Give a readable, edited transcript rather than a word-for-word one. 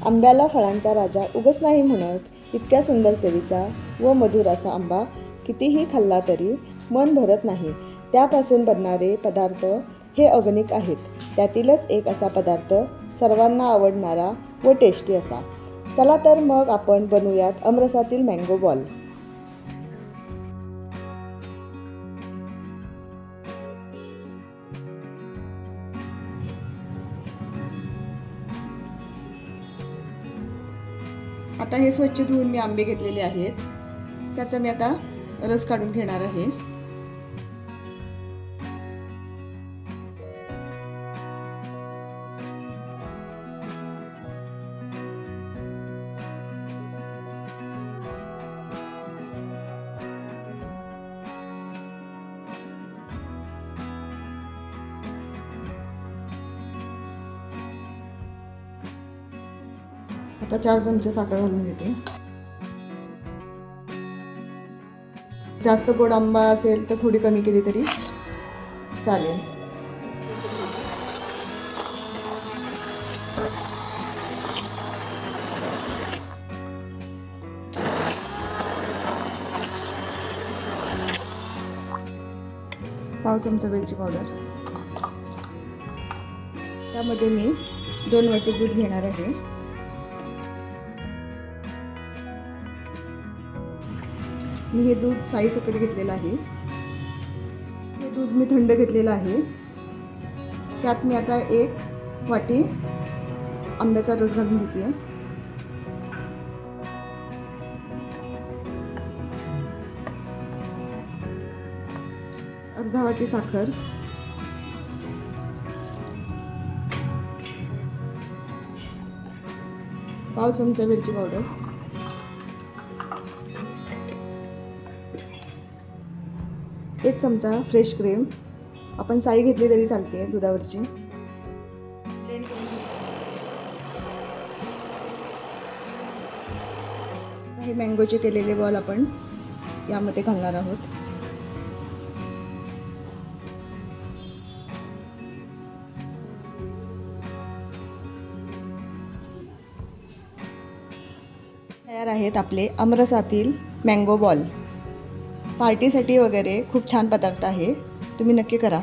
आंब्याला फळांचा राजा उगाच नाही म्हणत. इतक्या सुंदर चवीचा व मधुर असा आंबा कितीही खाल्ला तरी मन भरत नाही. त्यापासून बनणारे पदार्थ हे अगणित आहेत. त्यातीलच एक असा पदार्थ सर्वांना आवडणारा व टेस्टी असा. चला तर मग आपण बनवूयात आमरसातील मँगो बॉल. आता हे स्वच्छ धुवून मी आंबे घेतलेले आहेत. त्याचा मी आता रस काढून घेणार आहे. आता 4 चमचे साखर घालून घेते. जास्त गोड आंबा असेल तर थोडी कमी केली तरी चालेल. पाव चमचा वेलची पावडर. त्यामध्ये मी 2 वाटी दूध घेणार आहे. मी हे दूध साईसकट घेतलेलं आहे. हे दूध मी थंड घेतलेलं आहे. त्यात मी आता 1 वाटी आंब्याचा रस घालून घेते. अर्धा वाटी साखर, पाव चमचा वेलची पावडर, 1 चमचा फ्रेश क्रीम. आपण साई घेतली तरी चालते दुधावरची. हे मँगोचे केलेले बॉल आपण यामध्ये घालणार आहोत. तयार आहेत आपले आमरसातील मँगो बॉल. पार्टीसाठी वगैरे खूप छान पदार्थ आहे. तुम्ही नक्की करा.